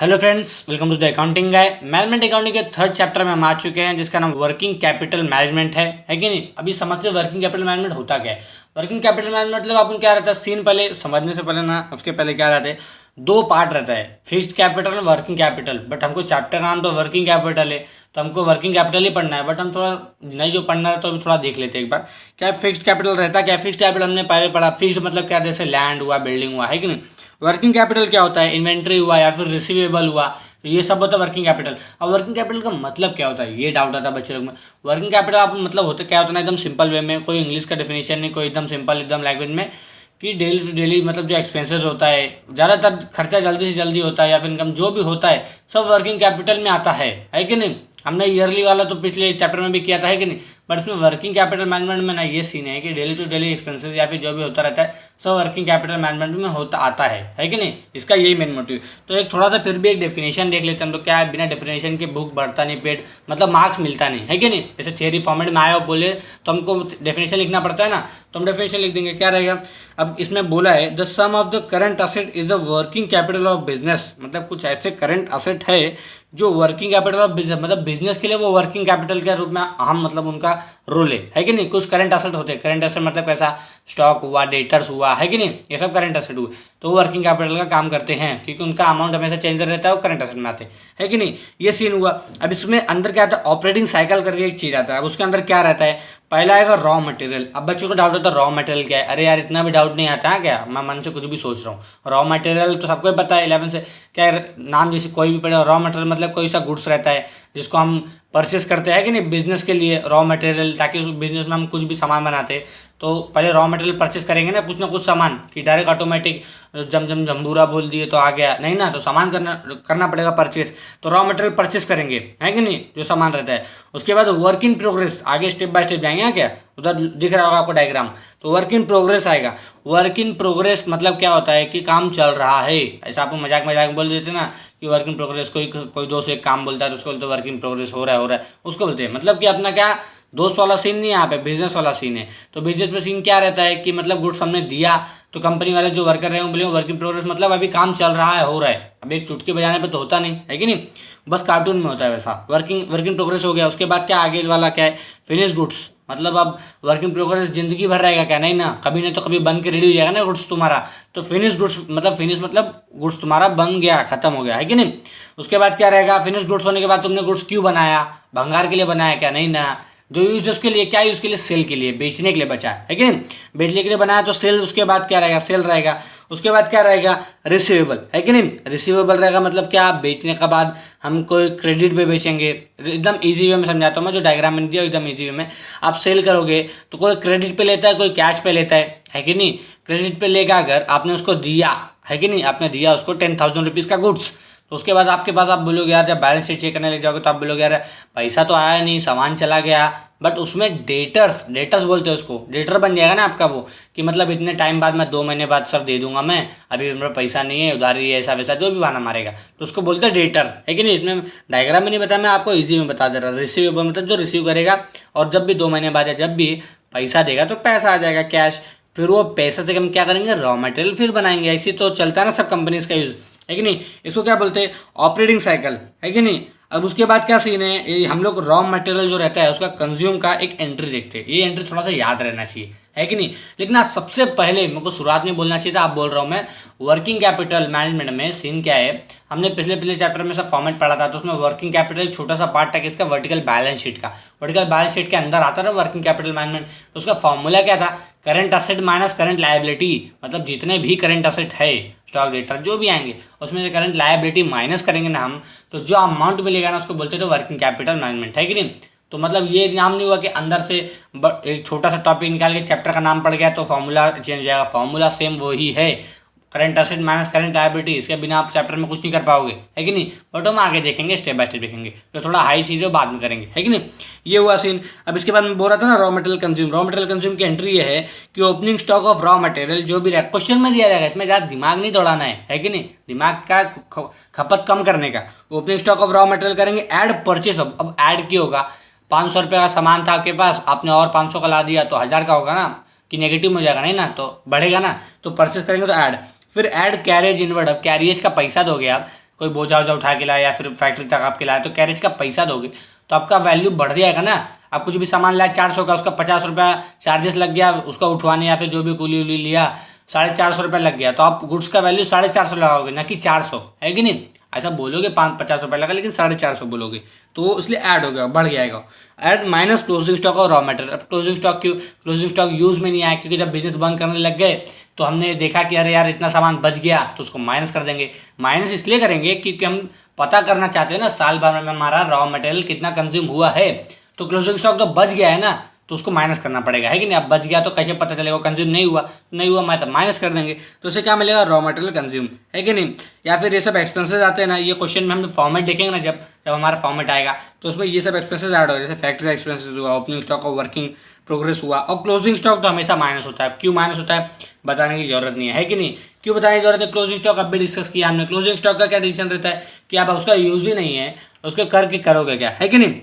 Hello friends, welcome to the accounting guy. Management accounting के third chapter में हम आ चुके हैं, जिसका नाम वर्किंग कैपिटल मैनेजमेंट है कि नहीं। अभी समझते हैं वर्किंग कैपिटल मैनेजमेंट होता क्या है। वर्किंग कैपिटल मैनेजमेंट मतलब अपन क्या रहता है, सीन पहले समझने से पहले ना, उसके पहले क्या रहता है, दो पार्ट रहता है, फिक्स्ड कैपिटल और वर्किंग कैपिटल। बट हमको चैप्टर नाम तो वर्किंग कैपिटल है, तो हमको वर्किंग कैपिटल ही पढ़ना है। बट हम थोड़ा नहीं जो पढ़ना है तो अभी थोड़ा देख लेते हैं एक बार। क्या फिक्स्ड कैपिटल रहता है, क्या फिक्स्ड कैपिटल हमने पहले पढ़ा। फिक्स्ड मतलब क्या, जैसे लैंड हुआ, बिल्डिंग हुआ, है कि नहीं। वर्किंग कैपिटल क्या होता है, इन्वेंट्री हुआ या फिर रिसीवेबल हुआ, तो ये सब होता है वर्किंग कैपिटल। अब वर्किंग कैपिटल का मतलब क्या होता है, ये डाउट आता है बच्चे लोग में। वर्किंग कैपिटल आप मतलब होता क्या होता है ना, एकदम सिंपल वे में, कोई इंग्लिश का डेफिनेशन नहीं, कोई एकदम सिंपल एकदम लैंग्वेज में, कि डेली टू डेली मतलब जो एक्सपेंसेस होता है, ज़्यादातर खर्चा जल्दी से जल्दी होता है या फिर इनकम जो भी होता है, सब वर्किंग कैपिटल में आता है कि नहीं। हमने ईयरली वाला तो पिछले चैप्टर में भी किया था, है कि नहीं। बट इसमें वर्किंग कैपिटल मैनेजमेंट में ना ये सीन है कि डेली टू डेली एक्सपेंसेस या फिर जो भी होता रहता है, सब वर्किंग कैपिटल मैनेजमेंट में होता आता है कि नहीं। इसका यही मेन मोटिव। तो एक थोड़ा सा फिर भी एक डेफिनेशन देख लेते हैं हम लोग। क्या है, बिना डेफिनेशन के बुक बढ़ता नहीं पेट, मतलब मार्क्स मिलता नहीं, है कि नहीं। जैसे थियरी फॉर्मेट में आया और बोले तो हमको डेफिनेशन लिखना पड़ता है ना, तो हम डेफिनेशन लिख देंगे। क्या रहेगा, अब इसमें बोला है the sum of the current asset is the working capital of business. मतलब कुछ ऐसे करंट असेट है जो वर्किंग कैपिटल ऑफ बिजनेस, मतलब बिजनेस के लिए वो वर्किंग कैपिटल के रूप में अहम मतलब उनका रोल है कि नहीं। कुछ करंट असेट होते हैं, करंट असेट मतलब कैसा, स्टॉक हुआ, डेटर्स हुआ, है कि नहीं, ये सब करंट असेट हुए, तो वो वर्किंग कैपिटल का काम करते हैं, क्योंकि उनका अमाउंट हमेशा चेंज रहता है, वो करंट असेट में आते हैं, कि नहीं। ये सीन हुआ। अब इसमें अंदर क्या आता है, ऑपरेटिंग साइकिल करके एक चीज़ आता है। अब उसके अंदर क्या रहता है, पहला आएगा रॉ मटेरियल। अब बच्चों को डाउट होता है रॉ मटेरियल क्या है। अरे यार, इतना भी डाउट नहीं आता है क्या, मैं मन से कुछ भी सोच रहा हूँ। रॉ मटेरियल तो सबको ही पता है 11 से, क्या है, नाम जैसे कोई भी पढ़े। रॉ मटेरियल मतलब कोई सा गुड्स रहता है जिसको हम परचेस करते हैं कि नहीं, बिजनेस के लिए रॉ मटेरियल, ताकि उस बिजनेस में हम कुछ भी सामान बनाते हैं तो पहले रॉ मटेरियल परचेस करेंगे ना कुछ सामान, कि डायरेक्ट ऑटोमेटिक जम्बूरा बोल दिए तो आ गया नहीं ना, तो सामान करना पड़ेगा परचेस। तो रॉ मटेरियल परचेस करेंगे, है कि नहीं, जो सामान रहता है। उसके बाद वर्क इन प्रोग्रेस, आगे स्टेप बाय स्टेप जाएंगे क्या, उधर दिख रहा होगा आपको डायग्राम। तो वर्क इन प्रोग्रेस आएगा। वर्क इन प्रोग्रेस मतलब क्या होता है कि काम चल रहा है। ऐसा आपको मजाक मजाक में बोल देते ना कि वर्क इन प्रोग्रेस, कोई दोस्त एक काम बोलता है तो उसको बोलते वर्क इन प्रोग्रेस हो रहा है, उसको बोलते हैं। मतलब कि अपना क्या, दोस्त वाला सीन नहीं है यहाँ पे, बिजनेस वाला सीन है। तो बिजनेस में सीन क्या रहता है कि मतलब गुड्स हमने दिया तो कंपनी वाले जो वर्कर रहे हैं बोले वर्क इन प्रोग्रेस, मतलब अभी काम चल रहा है, हो रहा है। अब एक चुटकी बजाने पे तो होता नहीं, है कि नहीं, बस कार्टून में होता है वैसा। वर्क इन प्रोग्रेस हो गया। उसके बाद क्या आगे वाला क्या है, फिनिश गुड्स। मतलब अब वर्क इन प्रोग्रेस जिंदगी भर रहेगा क्या, नहीं ना, कभी नहीं तो कभी बन के रेडी हो जाएगा ना गुड्स तुम्हारा। तो फिनिश गुड्स मतलब फिनिश मतलब गुड्स तुम्हारा बन गया, खत्म हो गया, है कि नहीं। उसके बाद क्या रहेगा, फिनिश गुड्स होने के बाद तुमने गुड्स क्यों बनाया, भंगार के लिए बनाया क्या, नहीं ना, जो यूज है उसके लिए, क्या यूज के लिए, सेल के लिए, बेचने के लिए बचा है कि नहीं, बेचने के लिए बनाया तो सेल। उसके बाद क्या रहेगा, सेल रहेगा। उसके बाद क्या रहेगा, रिसीवेबल, है कि नहीं। रिसीवेबल रहेगा मतलब क्या, बेचने के बाद हम कोई क्रेडिट पे बेचेंगे। एकदम इजी वे में समझाता हूँ मैं, जो डायग्राम में दिया एकदम इजी वे में। आप सेल करोगे तो कोई क्रेडिट पे लेता है, कोई कैश पे लेता है कि नहीं। क्रेडिट पे लेगा, अगर आपने उसको दिया, है कि नहीं, आपने दिया उसको 10,000 रुपीज़ का गुड्स, तो उसके बाद आपके पास आप बोलोगे यार, जब बैलेंस शीट चेक करने लग जाओगे तो आप बोलोगे यार पैसा तो आया नहीं, सामान चला गया। बट उसमें डेटर्स बोलते हैं उसको, डेटर बन जाएगा ना आपका वो, कि मतलब इतने टाइम बाद, मैं 2 महीने बाद सर दे दूंगा, मैं अभी मेरा पैसा नहीं है, उधारी है, ऐसा वैसा जो भी बहाना मारेगा, तो उसको बोलते हैं डेटर, है कि नहीं। इसमें डायग्राम में नहीं बताया, मैं आपको ईजी में बता दे रहा हूँ। रिसीवेबल मतलब जो रिसीव करेगा, और जब भी 2 महीने बाद या जब भी पैसा देगा तो पैसा आ जाएगा कैश। फिर वो पैसा से हम क्या करेंगे, रॉ मटेरियल फिर बनाएंगे। ऐसी तो चलता है ना सब कंपनीज का यूज़, है कि नहीं। इसको क्या बोलते हैं, ऑपरेटिंग साइकिल, है कि नहीं। अब उसके बाद क्या सीन है, ये हम लोग रॉ मटेरियल जो रहता है उसका कंज्यूम का एक एंट्री देखते हैं। ये एंट्री थोड़ा सा याद रहना चाहिए, है कि नहीं। लेकिन आज सबसे पहले मेरे को शुरुआत में बोलना चाहिए था, आप बोल रहा हूँ मैं। वर्किंग कैपिटल मैनेजमेंट में सीन क्या है, हमने पिछले चैप्टर में सब फॉर्मेट पढ़ा था, तो उसमें वर्किंग कैपिटल छोटा सा पार्ट था किसका, वर्टिकल बैलेंस शीट का। वर्टिकल बैलेंस शीट के अंदर आता था वर्किंग कैपिटल मैनेजमेंट। तो उसका फॉर्मूला क्या था, current asset minus current liability. मतलब जितने भी करंट असेट है, स्टॉक डेटर जो भी आएंगे, उसमें से करंट लायबिलिटी माइनस करेंगे ना हम, तो जो अमाउंट मिलेगा ना उसको बोलते थे वर्किंग कैपिटल मैनेजमेंट, है कि नहीं। तो मतलब ये नाम नहीं हुआ कि अंदर से एक छोटा सा टॉपिक निकाल के चैप्टर का नाम पड़ गया तो फॉर्मूला चेंज हो जाएगा। फॉर्मूला सेम वही है, current asset minus current liability. इसके बिना आप चैप्टर में कुछ नहीं कर पाओगे, है कि नहीं। बट हम आगे देखेंगे, स्टेप बाय स्टेप देखेंगे, तो थोड़ा हाई चीज़ है बाद में करेंगे, है कि नहीं। ये हुआ सीन। अब इसके बाद मैं बोल रहा था ना raw material consume. Raw material consume की एंट्री ये है कि opening stock of raw material, जो भी क्वेश्चन में दिया जाएगा, इसमें ज़्यादा दिमाग नहीं दौड़ाना है कि नहीं, दिमाग का खपत कम करने का। Opening stock of raw material करेंगे, ऐड परचेस ऑफ। अब ऐड क्या होगा, 500 रुपये का सामान था आपके पास, आपने और 500 का ला दिया तो 1000 का होगा ना, कि नेगेटिव में हो जाएगा, नहीं ना, तो बढ़ेगा ना। तो परचेस करेंगे तो ऐड, फिर ऐड कैरेज इनवर्ड। अब कैरियज का पैसा दोगे आप, कोई बोझा वोझा उठा के लाया या फिर फैक्ट्री तक आपके लाया, तो कैरेज का पैसा दोगे तो आपका वैल्यू बढ़ जाएगा ना। आप कुछ भी सामान लाया 400 का, उसका 50 रुपया चार्जेस लग गया उसका उठवाने, या फिर जो भी कुली उली लिया 450 रुपया लग गया, तो आप गुड्स का वैल्यू 450 लगाओगे ना कि 400, है कि नहीं। ऐसा बोलोगे 50 रुपये लगा, लेकिन 450 बोलोगे तो इसलिए ऐड हो गया, बढ़ जाएगा। ऐड माइनस क्लोजिंग स्टॉक और रॉ मटेरियल। अब क्लोजिंग स्टॉक क्यों, क्लोजिंग स्टॉक यूज़ में नहीं आया क्योंकि जब बिजनेस बंद करने लग गए तो हमने देखा कि अरे यार इतना सामान बच गया, तो उसको माइनस कर देंगे। माइनस इसलिए करेंगे क्योंकि हम पता करना चाहते हैं ना साल भर में हमारा रॉ मटेरियल कितना कंज्यूम हुआ है, तो क्लोजिंग स्टॉक तो बच गया है ना, तो उसको माइनस करना पड़ेगा, है कि नहीं। अब बच गया तो कैसे पता चलेगा, कंज्यूम नहीं हुआ मैं तो माइनस कर देंगे, तो उसे क्या मिलेगा, रॉ मटेरियल कंज्यूम, है कि नहीं। या फिर ये सब एक्सपेंसेस आते हैं ना, ये क्वेश्चन में हम फॉर्मेट देखेंगे ना, जब हमारा फॉर्मेट आएगा तो उसमें ये सब एक्सपेंसेस ऐड हो, जैसे फैक्ट्री एक्सपेंसेस हुआ, ओपनिंग स्टॉक और वर्किंग प्रोग्रेस हुआ, और क्लोजिंग स्टॉक तो हमेशा माइनस होता है। क्यों माइनस होता है बताने की जरूरत नहीं है कि नहीं, क्यों बताने की जरूरत है। क्लोजिंग स्टॉक अब भी डिस्कस किया हमने। क्लोजिंग स्टॉक का क्या डिसीजन रहता है कि आप उसका यूज ही नहीं है, उसके करके करोगे क्या, है कि नहीं।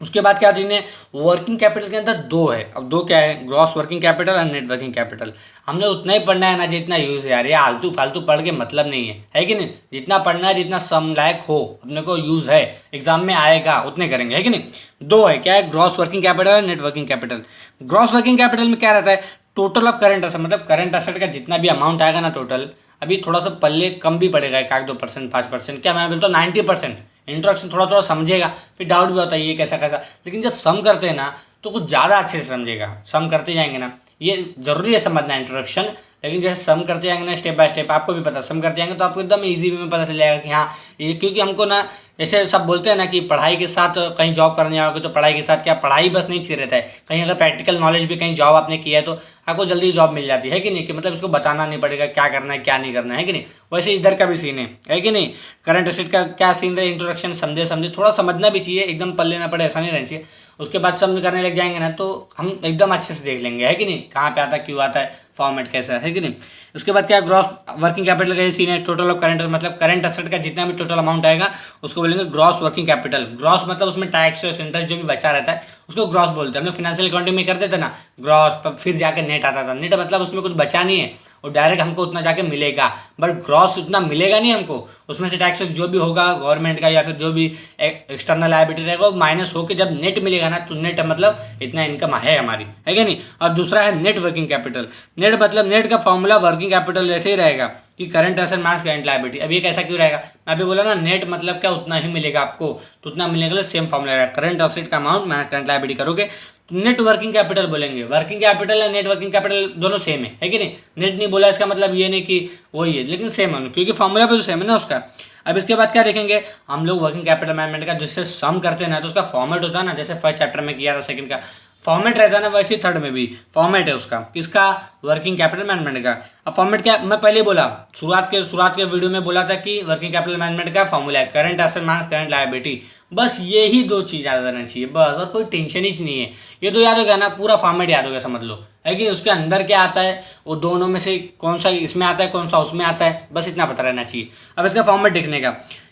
उसके बाद क्या चीज़ें, वर्किंग कैपिटल के अंदर दो है। अब दो क्या है, ग्रॉस वर्किंग कैपिटल और नेट वर्किंग कैपिटल। हमने उतना ही पढ़ना है ना जितना यूज़ है यार, ये आलतू फालतू पढ़ के मतलब नहीं है कि नहीं। जितना पढ़ना है, जितना सम लायक हो, अपने को यूज़ है, एग्जाम में आएगा, उतने करेंगे, है कि नहीं। दो है, क्या है, ग्रॉस वर्किंग कैपिटल और net working capital. Gross working capital में क्या रहता है, टोटल ऑफ करंट एसेट, मतलब करंट एसेट का जितना भी अमाउंट आएगा ना टोटल, अभी थोड़ा सा पल्ले कम भी पड़ेगा, 1-2%, 5%, क्या मैं बोलता हूँ 90%। इंट्रोडक्शन थोड़ा थोड़ा समझेगा, फिर डाउट भी होता है ये कैसा कैसा, लेकिन जब सम करते हैं ना तो कुछ ज़्यादा अच्छे से समझेगा। सम करते जाएंगे ना, ये जरूरी है समझना इंट्रोडक्शन, लेकिन जैसे सम करते जाएंगे ना स्टेप बाय स्टेप, आपको भी पता, सम करते जाएंगे तो आपको एकदम ईजी वे में पता चल जाएगा कि हाँ ये, क्योंकि हमको ना जैसे सब बोलते हैं ना कि पढ़ाई के साथ कहीं जॉब करने जाओगे तो पढ़ाई के साथ क्या, पढ़ाई बस नहीं चाहिए रहता है, कहीं अगर प्रैक्टिकल नॉलेज भी कहीं जॉब आपने किया है तो आपको जल्दी जॉब मिल जाती है कि नहीं, कि मतलब इसको बताना नहीं पड़ेगा क्या करना है क्या नहीं करना है कि नहीं। वैसे इधर का भी सीन है कि नहीं। करंट एसेट का क्या सीन है, इंट्रोडक्शन समझे थोड़ा समझना भी चाहिए, एकदम पल्ले ना पड़े ऐसा नहीं रहना चाहिए। उसके बाद समझ करने लग जाएंगे ना तो हम एकदम अच्छे से देख लेंगे, है कि नहीं, कहाँ पे आता है, क्यों आता है, फॉर्मेट कैसा है कि नहीं। उसके बाद क्या, ग्रॉस वर्किंग कैपिटल का ये सीन है, टोटल ऑफ करंट, मतलब करंट एसेट का जितना भी टोटल अमाउंट आएगा उसको बोलेंगे ग्रॉस वर्किंग कैपिटल। ग्रॉस मतलब उसमें टैक्स और इंटरेस्ट जो भी बचा रहता है उसको ग्रॉस बोलते हैं। हम लोग फाइनेंशियल अकाउंटिंग में करते थे ना ग्रॉस, फिर जाके नेट आता था। नेट मतलब उसमें कुछ बचा नहीं है, और डायरेक्ट हमको उतना जाके मिलेगा, बट ग्रॉस उतना मिलेगा नहीं हमको, उसमें से टैक्स जो भी होगा गवर्नमेंट का या फिर जो भी एक्सटर्नल लायबिलिटी रहेगा वो माइनस होकर जब नेट मिलेगा ना, तो नेट मतलब इतना इनकम है हमारी, है कि नहीं। और दूसरा है नेट वर्किंग कैपिटल। नेट मतलब नेट का फॉर्मूला वर्किंग कैपिटल जैसे ही रहेगा कि current asset minus current liability. अब ये कैसा क्यों रहेगा, मैं अभी बोला ना नेट मतलब क्या, उतना ही मिलेगा आपको, तो उतना मिलने के लिए सेम फॉर्मूला रहेगा, करंट एसेट का अमाउंट माइनस करंट लायबिलिटी करोगे नेट वर्किंग कैपिटल बोलेंगे। वर्किंग कैपिटल और नेट वर्किंग कैपिटल दोनों सेम है कि नहीं। नेट नहीं बोला इसका मतलब ये नहीं कि वही है, लेकिन सेम है क्योंकि फॉर्मूला पे तो सेम है ना उसका। अब इसके बाद क्या देखेंगे हम लोग, वर्किंग कैपिटल मैनेजमेंट का जिससे सम करते हैं ना तो उसका फॉर्मेट होता है ना, जैसे फर्स्ट चैप्टर में किया था सेकंड का फॉर्मेट रहता है ना, वैसे ही थर्ड में भी फॉर्मेट है उसका, किसका, वर्किंग कैपिटल मैनेजमेंट का। अब फॉर्मेट क्या, मैं पहले बोला शुरुआत के वीडियो में बोला था कि वर्किंग कैपिटल मैनेजमेंट का फॉर्मूला है current asset minus current liability. बस ये ही दो चीज़ याद रहना चाहिए बस, और कोई टेंशन ही नहीं है। ये तो याद हो गया ना, पूरा फॉर्मेट याद हो गया समझ लो, है कि उसके अंदर क्या आता है, वो दोनों में से कौन सा इसमें आता है कौन सा उसमें आता है, बस इतना पता रहना चाहिए। अब इसका फॉर्मेट देखने का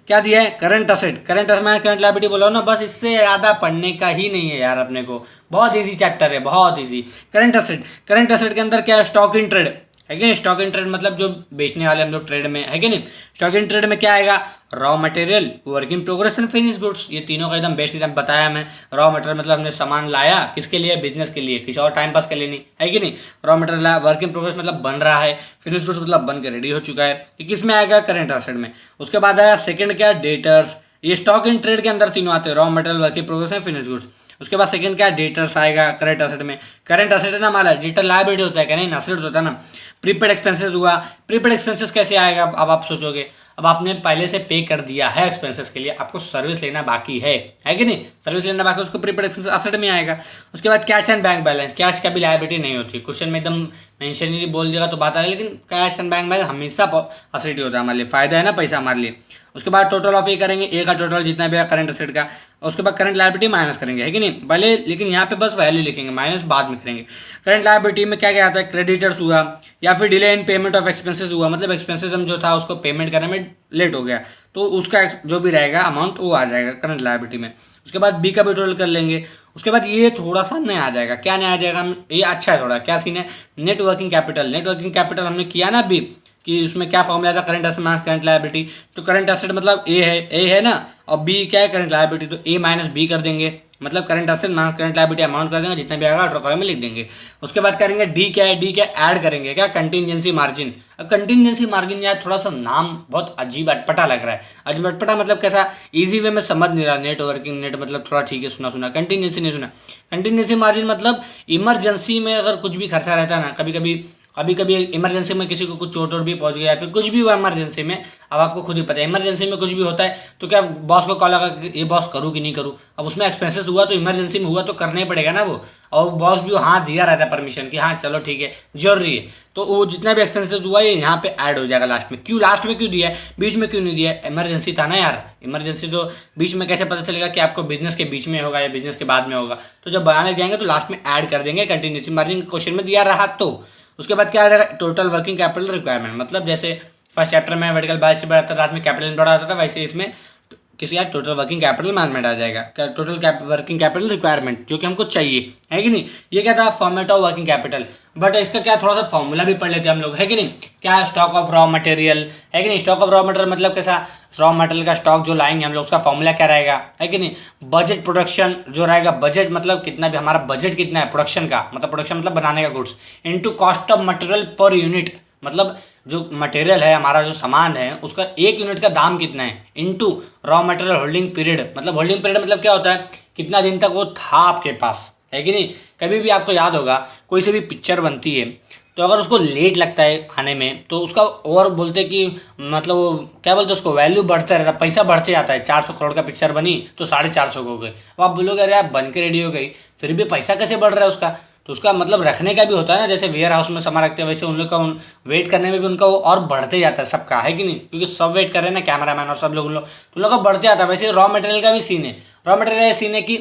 क्या दिया है, करंट एसेट में करंट लायबिलिटी बोला ना, बस इससे ज़्यादा पढ़ने का ही नहीं है यार अपने को, बहुत इजी चैप्टर है, बहुत इजी। करंट एसेट के अंदर क्या है, स्टॉक इन ट्रेड, है कि नहीं। स्टॉक इन ट्रेड मतलब जो बेचने वाले हम लोग ट्रेड में, है कि नहीं। स्टॉक इन ट्रेड में क्या आएगा, raw material, work in progress and finish goods. ये तीनों का एकदम बेस्ट एकदम बताया मैं। रॉ मटेरियल मतलब हमने सामान लाया किसके लिए, बिजनेस के लिए, किसी और टाइम पास के लिए नहीं, है कि नहीं। रॉ मटेरियल लाया, वर्क इन प्रोग्रेस मतलब बन रहा है, फिनिश गुड्स मतलब बन के रेडी हो चुका है, ये किस में आएगा, करंट एसेट में। उसके बाद आया सेकंड क्या, डेटर्स। ये स्टॉक इन ट्रेड के अंदर तीनों आते हैं, raw material, work in progress and finish goods. उसके बाद सेकंड क्या, डेटर्स आएगा करंट एसेट में। करंट एसेट है ना हमारा, डेटर लायबिलिटी होता है क्या, नहीं एसेट होता है ना। प्रीपेड एक्सपेंसेस हुआ, प्रीपेड एक्सपेंसेस कैसे आएगा, अब आप सोचोगे, अब आपने पहले से पे कर दिया है एक्सपेंसेस के लिए, आपको सर्विस लेना बाकी है कि नहीं, सर्विस लेना बाकी, उसको प्रीपेड एक्सपेंसेस एसेट में आएगा। उसके बाद cash and bank balance, cash का भी लायबिलिटी नहीं होती, क्वेश्चन में एकदम मेंशन ही बोल देगा तो बात आ रही है, लेकिन कैश एंड बैंक बैलेंस हमेशा एसेट ही होता है हमारे लिए, फायदा है ना पैसा हमारे लिए। उसके बाद टोटल ऑफ ए करेंगे, ए का टोटल जितना भी है करंट एसेट का, उसके बाद करंट लायबिलिटी माइनस करेंगे, है कि नहीं भले, लेकिन यहाँ पे बस वैल्यू लिखेंगे, माइनस बाद में करेंगे। करंट लायबिलिटी में क्या क्या आता है, क्रेडिटर्स हुआ, या फिर delay in payment of expenses हुआ, मतलब एक्सपेंसेस हम जो था उसको पेमेंट करने में लेट हो गया, तो उसका जो भी रहेगा अमाउंट वो आ जाएगा करंट लायबिलिटी में। उसके बाद बी का भी टोटल कर लेंगे। उसके बाद ये थोड़ा सा नया आ जाएगा, क्या नया आ जाएगा, ये अच्छा है थोड़ा, क्या सीन है, net working capital. Net working capital हमने किया ना अभी कि उसमें क्या फॉर्मूला था, current asset minus current liability. तो करंट एसेट मतलब ए है ना, और बी क्या है, करंट लायबिलिटी, तो ए माइनस बी कर देंगे, मतलब current asset minus current liability amount कर देंगे, जितना भी आएगा ऑटो कॉलम में लिख देंगे। उसके बाद करेंगे डी क्या है, डी क्या ऐड करेंगे क्या, कंटीजेंसी मार्जिन। अब कंटीजेंसी मार्जिन यार थोड़ा सा नाम बहुत अजीब अटपटा लग रहा है। अजीब अटपटा मतलब कैसा, इजी वे में समझ नहीं रहा, नेट वर्किंग नेट मतलब थोड़ा ठीक है, सुना कंटीजेंसी नहीं सुना। कंटीजेंसी मार्जिन मतलब इमरजेंसी में अगर कुछ भी खर्चा रहता है ना, कभी कभी इमरजेंसी में किसी को कुछ चोट वोट भी पहुंच गया, फिर कुछ भी हुआ इमरजेंसी में, अब आपको खुद ही पता है इमरजेंसी में कुछ भी होता है तो क्या बॉस को कॉल लगा कि ये बॉस करूँ कि नहीं करूँ। अब उसमें एक्सपेंसेस हुआ तो इमरजेंसी में हुआ तो करना ही पड़ेगा ना वो, और बॉस भी हाँ दिया रहता है परमिशन कि हाँ चलो ठीक है जरूरी है, तो वो जितना भी एक्सपेंसेस हुआ ये यहाँ पे ऐड हो जाएगा लास्ट में। क्यों लास्ट में क्यों दिया है, बीच में क्यों नहीं दिया है, इमरजेंसी था ना यार। इमरजेंसी तो बीच में कैसे पता चलेगा कि आपको बिजनेस के बीच में होगा या बिजनेस के बाद में होगा, तो जब बनाने जाएंगे तो लास्ट में ऐड कर देंगे कंटीन्यूसी मार्जिन, क्वेश्चन में दिया रहा तो। उसके बाद क्या आ जाएगा, टोटल वर्किंग कैपिटल रिक्वायरमेंट, मतलब जैसे फर्स्ट चैप्टर में वर्टिकल बायस से बढ़ाता था, लास्ट में कैपिटल बढ़ा आता था, वैसे इसमें किसी का टोटल वर्किंग कैपिटल मैनेजमेंट आ जाएगा, टोटल वर्किंग कैपिटल रिक्वायरमेंट जो कि हमको चाहिए, है कि नहीं। ये क्या था, format of working capital, but इसका क्या थोड़ा सा फॉर्मूला भी पढ़ लेते हैं हम लोग, है कि नहीं। क्या, स्टॉक ऑफ रॉ मटेरियल, है कि नहीं। स्टॉक ऑफ रॉ मटेरियल मतलब कैसा, रॉ मटेरियल का स्टॉक जो लाएंगे हम लोग उसका फॉर्मूला क्या रहेगा, है कि नहीं। बजट प्रोडक्शन जो रहेगा, बजट मतलब कितना भी हमारा बजट कितना है प्रोडक्शन का, मतलब प्रोडक्शन मतलब बनाने का goods, into cost of material पर यूनिट, मतलब जो मटेरियल है हमारा जो सामान है उसका एक यूनिट का दाम कितना है, into raw material holding period, मतलब होल्डिंग पीरियड मतलब क्या होता है, कितना दिन तक वो था आपके पास, है कि नहीं। कभी भी आपको याद होगा कोई से भी पिक्चर बनती है तो अगर उसको लेट लगता है आने में तो उसका और बोलते कि मतलब वो क्या बोलते हैं उसको, वैल्यू बढ़ता रहता है, पैसा बढ़ते जाता है। 400 करोड़ का पिक्चर बनी तो 450 हो गए, अब आप बोलोगे अरे यार बन के रेडी हो गई, फिर भी पैसा कैसे बढ़ रहा है उसका, तो उसका मतलब रखने का भी होता है ना, जैसे वेयर हाउस में सामान रखते हैं वैसे उन लोग का वेट करने में भी उनका वो और बढ़ते जाता है सबका, है कि नहीं, क्योंकि सब वेट कर रहे हैं ना, कैमरामैन और सब लोग, उन लोग का बढ़ते जाता है। वैसे रॉ मटेरियल का भी सीन है, रॉ मटेरियल का सीन है कि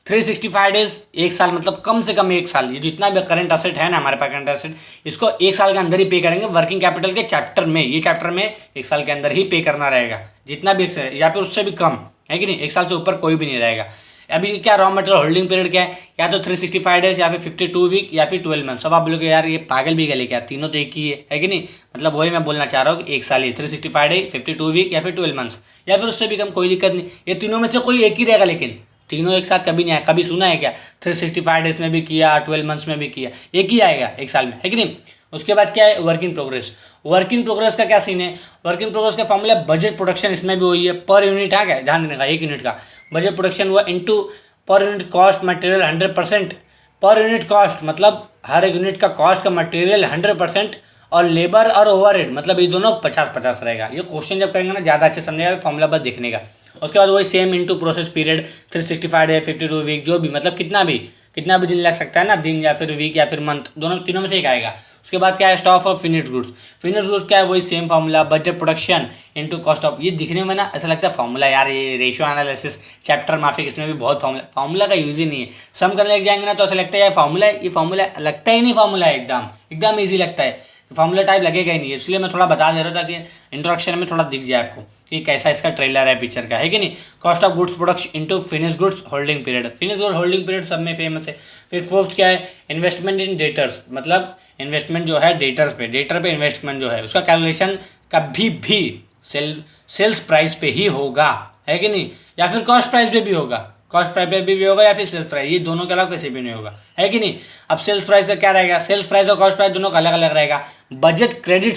365 डेज, एक साल, मतलब कम से कम एक साल, ये जितना भी करंट असेट है ना हमारे पास करंट असेट, इसको एक साल के अंदर ही पे करेंगे वर्किंग कैपिटल के चैप्टर में, ये चैप्टर में एक साल के अंदर ही पे करना रहेगा, जितना भी या फिर उससे भी कम, है कि नहीं, एक साल से ऊपर कोई भी नहीं रहेगा। अभी क्या रॉ मटेरियल होल्डिंग पीरियड क्या है, या तो 365 डेज या फिर 52 वीक या फिर 12 मंथ। सब आप बोलोगे यार ये पागल भी गले क्या, तीनों तो एक ही है कि नहीं, मतलब वही मैं बोलना चाह रहा हूँ कि एक साल ही 365 डेज, 52 वीक या फिर 12 मंथ्स, या फिर उससे भी कम, कोई दिक्कत नहीं, ये तीनों में से कोई एक ही रहेगा, लेकिन तीनों एक साथ कभी नहीं आया, कभी सुना है क्या 365 डेज में भी किया 12 मंथ्स में भी किया, एक ही आएगा एक साल में, है कि नहीं। उसके बाद क्या है, work in progress. Work in progress का क्या सीन है, वर्क इन प्रोग्रेस का फॉर्मूला बजट प्रोडक्शन, इसमें भी वही है, पर यूनिट आ गया, ध्यान देने का, एक यूनिट का बजट प्रोडक्शन हुआ into per unit cost material 100%, per unit cost मतलब हर एक यूनिट का कॉस्ट का मटेरियल 100%, और लेबर और ओवरहेड मतलब ये दोनों 50-50 रहेगा। ये क्वेश्चन जब करेंगे ना ज़्यादा अच्छे समझेगा, फॉर्मूला बस देखने का। उसके बाद वही same into process period 365 day 52 week, जो भी मतलब कितना भी दिन लग सकता है ना, दिन या फिर वीक या फिर मंथ, दोनों तीनों में से एक आएगा। उसके बाद क्या है, stock of finished goods. Finished goods क्या है, वही same formula, budget production into cost of. ये दिखने में ना ऐसा लगता है फार्मूला यार, ये रेशियो एनालिसिस चैप्टर माफिक, इसमें भी बहुत फार्मूला का यूज ही नहीं है। सम करने लग जाएंगे ना तो ऐसा लगता है यार फार्मूला है, ये फार्मूला लगता ही नहीं, फार्मूला है एकदम ईजी लगता है, फार्मूला टाइप लगेगा ही नहीं, इसलिए मैं थोड़ा बता दे रहा था कि इंट्रोडक्शन में थोड़ा दिख जाए आपको कि कैसा इसका ट्रेलर है पिक्चर का, है कि नहीं। Cost of goods production into finish goods holding period, finish goods holding period सब में फेमस है। फिर फोर्थ क्या है, इन्वेस्टमेंट इन डेटर्स, मतलब इन्वेस्टमेंट जो है डेटर पे इन्वेस्टमेंट जो है उसका कैलकुलेशन कभी भी सेल्स प्राइस पे ही होगा, है कि नहीं, या फिर कॉस्ट प्राइस पे भी होगा, कॉस्ट प्राइस पे भी होगा या फिर सेल्स प्राइस, ये दोनों के अलावा कैसे भी नहीं होगा, है कि नहीं। अब सेल्स प्राइस का क्या रहेगा, सेल्स प्राइस और कॉस्ट प्राइस दोनों का अलग अलग रहेगा। बजट क्रेडिट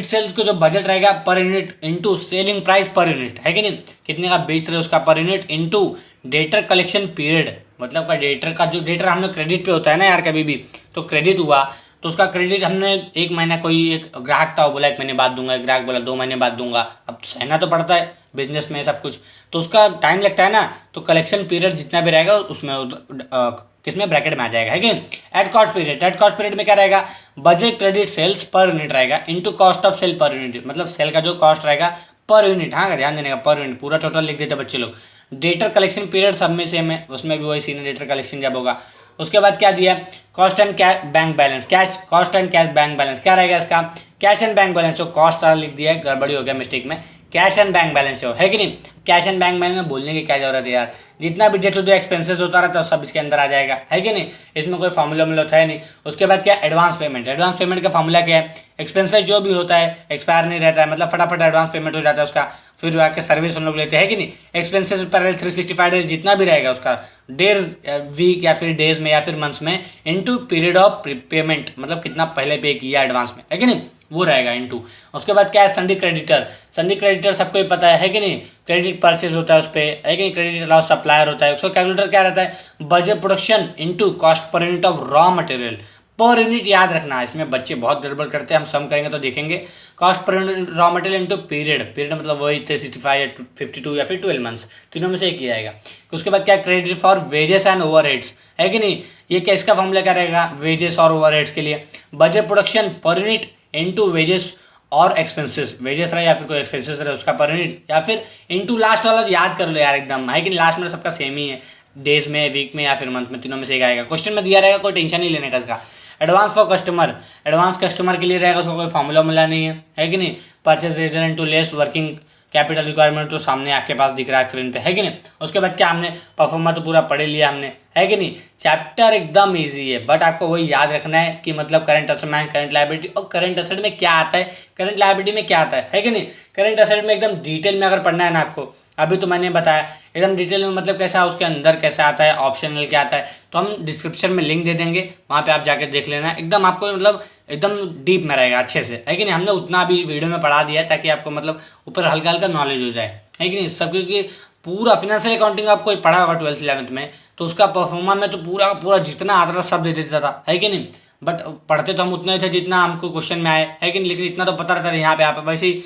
सेल्स को जो बजट रहेगा per unit into selling price per unit, है कि नहीं, कितने का बेच रहे हो उसका per unit, into debtor collection period, मतलब का डेटर हम लोग क्रेडिट पे होता है ना यार, कभी भी तो क्रेडिट हुआ तो उसका क्रेडिट हमने एक महीना, कोई एक ग्राहक था वो बोला 1 महीने बाद दूंगा, एक ग्राहक बोला 2 महीने बाद दूंगा, अब सहना तो पड़ता है बिजनेस में सब कुछ, तो उसका टाइम लगता है ना, तो कलेक्शन पीरियड जितना भी रहेगा उसमें किसमें ब्रैकेट में आ जाएगा, है कि एट कॉस्ट पीरियड में क्या रहेगा, budget credit sales per unit रहेगा into cost of sale per unit, मतलब सेल का जो कॉस्ट रहेगा पर यूनिट, हाँ ध्यान देने का, पर यूनिट, पूरा टोटल लिख देते बच्चे लोग। डेटर कलेक्शन पीरियड सब में सेम है, उसमें भी वही सीन है, डेटर कलेक्शन जब होगा। उसके बाद क्या दिया, cost and bank balance, cost and cash bank balance क्या रहेगा इसका, कैश एंड बैंक बैलेंस, तो कॉस्ट लिख दिया है, गड़बड़ी हो गया मिस्टेक में, कैश एंड बैंक बैलेंस है कि नहीं। कैश एंड बैंक बैलेंस में बोलने की क्या जरूरत है यार, जितना भी डे टू डे एक्सपेंसेस होता रहता है सब इसके अंदर आ जाएगा, है कि नहीं। इसमें कोई फार्मूला होता है नहीं। उसके बाद क्या, एडवांस पेमेंट। एडवांस पेमेंट का फार्मूला क्या है, एक्सपेंसेस जो भी होता है एक्सपायर नहीं रहता है, मतलब फटाफट एडवांस पेमेंट हो जाता है उसका, फिर आके सर्विस हम लोग लेते हैं कि नहीं। एक्सपेंसेस पर 365 डेज जितना भी रहेगा उसका डेज, वीक या फिर डेज में या फिर मंथ्स में, इनटू पीरियड ऑफ पेमेंट, मतलब कितना पहले पे किया एडवांस में, है कि नहीं, वो रहेगा इनटू। उसके बाद क्या है, सन्डी क्रेडिटर। सन्डी क्रेडिटर सबको ही पता है कि नहीं, क्रेडिट परचेज होता है उस पर, है कि नहीं, क्रेडिट अलाउ सप्लायर होता है। उसका कैलकुलेटर क्या रहता है, budget production into cost per unit of raw material. Per unit याद रखना है, इसमें बच्चे बहुत गड़बड़ करते हैं, हम सम करेंगे तो देखेंगे। Cost per unit raw material into period, period मतलब वही 365 या 52 या फिर 12 मंथ्स, तीनों में से एक ही आएगा। उसके बाद क्या, credit for wages and overheads, है कि नहीं। ये क्या, इसका फॉर्मूला क्या रहेगा, वेजेस और ओवरहेड्स के लिए budget production per unit into wages और एक्सपेंसेस, वेजेस रहे या फिर कोई एक्सपेंसेस रहे उसका पर यूनिट, या फिर इनटू लास्ट वाला याद कर लो यार एकदम, है कि लास्ट में सबका सेम ही है, डेज में, वीक में या फिर मंथ में, तीनों में से एक आएगा। क्वेश्चन में दिया रहेगा, कोई टेंशन नहीं लेने का इसका। Advance for customer, advance customer के लिए रहेगा, उसका कोई फार्मूला है कि नहीं। Purchase reason into less working capital requirement तो सामने आपके पास दिख रहा है स्क्रीन पे, है कि नहीं। उसके बाद क्या, हमने परफॉर्मा तो पूरा पढ़ लिया हमने, है कि नहीं। चैप्टर एकदम इजी है, बट आपको वही याद रखना है कि मतलब करंट असेट में करंट लायबिलिटी, और करंट असेट में क्या आता है, करंट लायबिलिटी में क्या आता है कि नहीं। करंट असेट में एकदम डिटेल में अगर पढ़ना है ना आपको, अभी तो मैंने बताया एकदम डिटेल में, मतलब कैसा उसके अंदर कैसा आता है, ऑप्शनल क्या आता है, तो हम डिस्क्रिप्शन में लिंक दे देंगे, वहाँ पे आप जाके देख लेना। एकदम आपको मतलब एकदम डीप में रहेगा अच्छे से, है कि नहीं। हमने उतना अभी वीडियो में पढ़ा दिया है ताकि आपको मतलब ऊपर हल्का हल्का नॉलेज हो जाए, है कि नहीं सब। क्योंकि पूरा फिनेंशियल अकाउंटिंग आपको पढ़ा होगा 12th 11th में, तो उसका परफॉर्मा में तो पूरा पूरा जितना आता था सब दे देता था, है कि नहीं। बट पढ़ते तो हम उतना ही थे जितना हमको क्वेश्चन में आए, है कि नहीं। लेकिन इतना तो पता रहता है यहाँ पे आप वैसे ही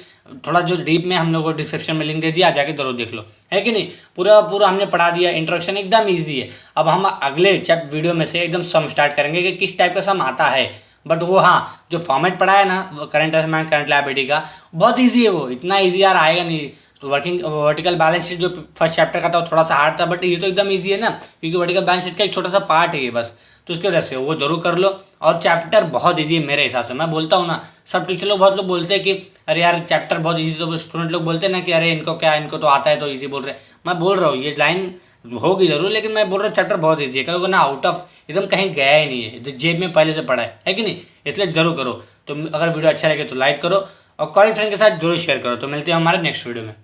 थोड़ा जो डीप में हम लोग को डिस्क्रिप्शन में लिंक दे दिया, जाके जरूर देख लो, है कि नहीं। पूरा पूरा हमने पढ़ा दिया, इंट्रोडक्शन एकदम ईजी है। अब हम अगले वीडियो में से एकदम सम स्टार्ट करेंगे कि किस टाइप का सम आता है। बट वो हाँ, जो फॉर्मेट पढ़ा है ना करंट असेट करंट लायबिलिटी का, बहुत ईजी है वो, इतना ईजी यार आएगा नहीं। तो वर्टिकल बैलेंस शीट जो फर्स्ट चैप्टर का था वो थोड़ा सा हार्ड था, बट ये तो एकदम ईजी है ना, क्योंकि वर्टिकल बैलेंस शीट का एक छोटा सा पार्ट है ये बस। तो उसकी वजह से वो जरूर कर लो। और चैप्टर बहुत ईजी है मेरे हिसाब से, मैं बोलता हूँ ना, सब टीचर लोग बहुत लोग बोलते हैं कि अरे यार चैप्टर बहुत ईजी, तो स्टूडेंट लोग बोलते हैं ना कि अरे इनको क्या, इनको तो आता है तो ईजी बोल रहे हैं। मैं बोल रहा हूँ ये लाइन होगी जरूर, लेकिन मैं बोल रहा हूँ चैप्टर बहुत ईजी है, करोगे ना आउट ऑफ एकदम कहीं गया ही नहीं है, जो जेब में पहले से पढ़ा है कि नहीं। इसलिए जरूर करो। तो अगर वीडियो अच्छा लगे तो लाइक करो और कॉलेज फ्रेंड के साथ जरूर शेयर करो। तो मिलते हैं हमारे नेक्स्ट वीडियो में।